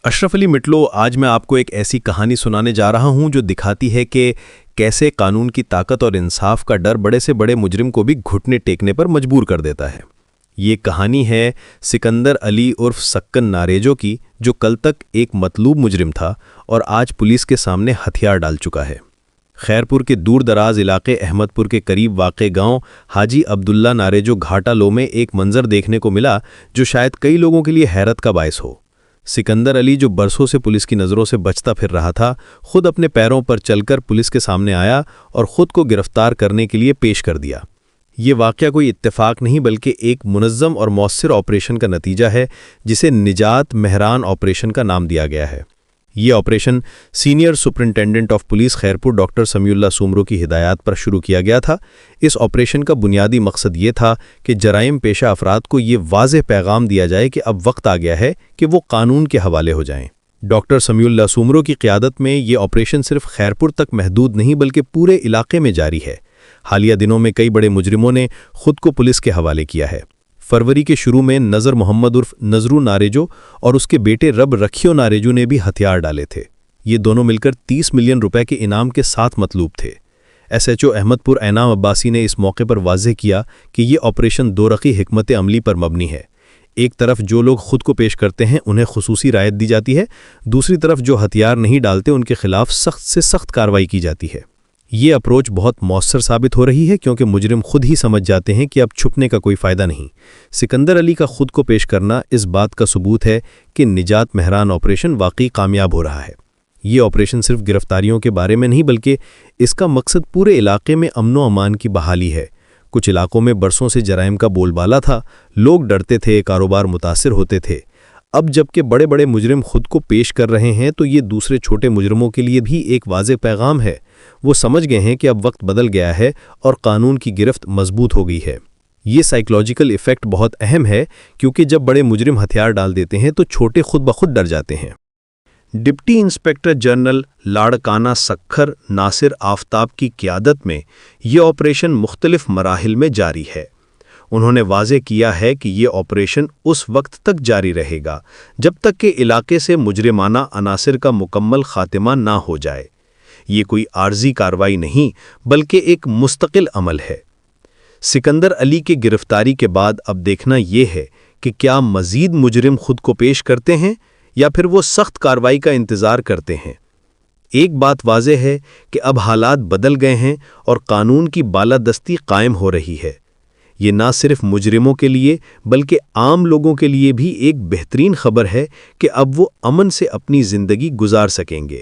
اشرف علی مٹلو، آج میں آپ کو ایک ایسی کہانی سنانے جا رہا ہوں جو دکھاتی ہے کہ کیسے قانون کی طاقت اور انصاف کا ڈر بڑے سے بڑے مجرم کو بھی گھٹنے ٹیکنے پر مجبور کر دیتا ہے۔ یہ کہانی ہے سکندر علی عرف سکن ناریجو کی، جو کل تک ایک مطلوب مجرم تھا اور آج پولیس کے سامنے ہتھیار ڈال چکا ہے۔ خیرپور کے دور دراز علاقے احمد پور کے قریب واقع گاؤں حاجی عبداللہ ناریجو گھاٹا لو میں ایک منظر دیکھنے کو ملا جو شاید کئی لوگوں کے لیے حیرت کا باعث ہو۔ سکندر علی، جو برسوں سے پولیس کی نظروں سے بچتا پھر رہا تھا، خود اپنے پیروں پر چل کر پولیس کے سامنے آیا اور خود کو گرفتار کرنے کے لیے پیش کر دیا۔ یہ واقعہ کوئی اتفاق نہیں بلکہ ایک منظم اور مؤثر آپریشن کا نتیجہ ہے جسے نجات مہران آپریشن کا نام دیا گیا ہے۔ یہ operation senior superintendent of police Khairpur doctor Samiullah Soomro کی ہدایات پر شروع کیا گیا تھا۔ اس آپریشن کا بنیادی مقصد یہ تھا کہ جرائم پیشہ افراد کو یہ واضح پیغام دیا جائے کہ اب وقت آ گیا ہے کہ وہ قانون کے حوالے ہو جائیں۔ ڈاکٹر سمیع اللہ سومرو کی قیادت میں یہ آپریشن صرف خیرپور تک محدود نہیں بلکہ پورے علاقے میں جاری ہے۔ حالیہ دنوں میں کئی بڑے مجرموں نے خود کو پولیس کے حوالے کیا ہے۔ فروری کے شروع میں نذر محمد عرف نذرو ناریجو اور اس کے بیٹے رب رکھیو ناریجو نے بھی ہتھیار ڈالے تھے۔ یہ دونوں مل کر 30 ملین روپے کے انعام کے ساتھ مطلوب تھے۔ ایس ایچ او احمد پور انعام عباسی نے اس موقع پر واضح کیا کہ یہ آپریشن دو رخی حکمت عملی پر مبنی ہے۔ ایک طرف جو لوگ خود کو پیش کرتے ہیں انہیں خصوصی رعایت دی جاتی ہے، دوسری طرف جو ہتھیار نہیں ڈالتے ان کے خلاف سخت سے سخت کارروائی کی جاتی ہے۔ یہ اپروچ بہت مؤثر ثابت ہو رہی ہے کیونکہ مجرم خود ہی سمجھ جاتے ہیں کہ اب چھپنے کا کوئی فائدہ نہیں۔ سکندر علی کا خود کو پیش کرنا اس بات کا ثبوت ہے کہ نجات مہران آپریشن واقعی کامیاب ہو رہا ہے۔ یہ آپریشن صرف گرفتاریوں کے بارے میں نہیں بلکہ اس کا مقصد پورے علاقے میں امن و امان کی بحالی ہے۔ کچھ علاقوں میں برسوں سے جرائم کا بول بالا تھا، لوگ ڈرتے تھے، کاروبار متاثر ہوتے تھے۔ اب جب کہ بڑے بڑے مجرم خود کو پیش کر رہے ہیں تو یہ دوسرے چھوٹے مجرموں کے لیے بھی ایک واضح پیغام ہے۔ وہ سمجھ گئے ہیں کہ اب وقت بدل گیا ہے اور قانون کی گرفت مضبوط ہو گئی ہے۔ یہ سائیکولوجیکل ایفیکٹ بہت اہم ہے کیونکہ جب بڑے مجرم ہتھیار ڈال دیتے ہیں تو چھوٹے خود بخود ڈر جاتے ہیں۔ Deputy inspector general Larkana Sukkur Nasir Aftab کی قیادت میں یہ آپریشن مختلف مراحل میں جاری ہے۔ انہوں نے واضح کیا ہے کہ یہ آپریشن اس وقت تک جاری رہے گا جب تک کہ علاقے سے مجرمانہ عناصر کا مکمل خاتمہ نہ ہو جائے۔ یہ کوئی عارضی کارروائی نہیں بلکہ ایک مستقل عمل ہے۔ سکندر علی کی گرفتاری کے بعد اب دیکھنا یہ ہے کہ کیا مزید مجرم خود کو پیش کرتے ہیں یا پھر وہ سخت کارروائی کا انتظار کرتے ہیں۔ ایک بات واضح ہے کہ اب حالات بدل گئے ہیں اور قانون کی بالادستی قائم ہو رہی ہے۔ یہ نہ صرف مجرموں کے لیے بلکہ عام لوگوں کے لیے بھی ایک بہترین خبر ہے کہ اب وہ امن سے اپنی زندگی گزار سکیں گے۔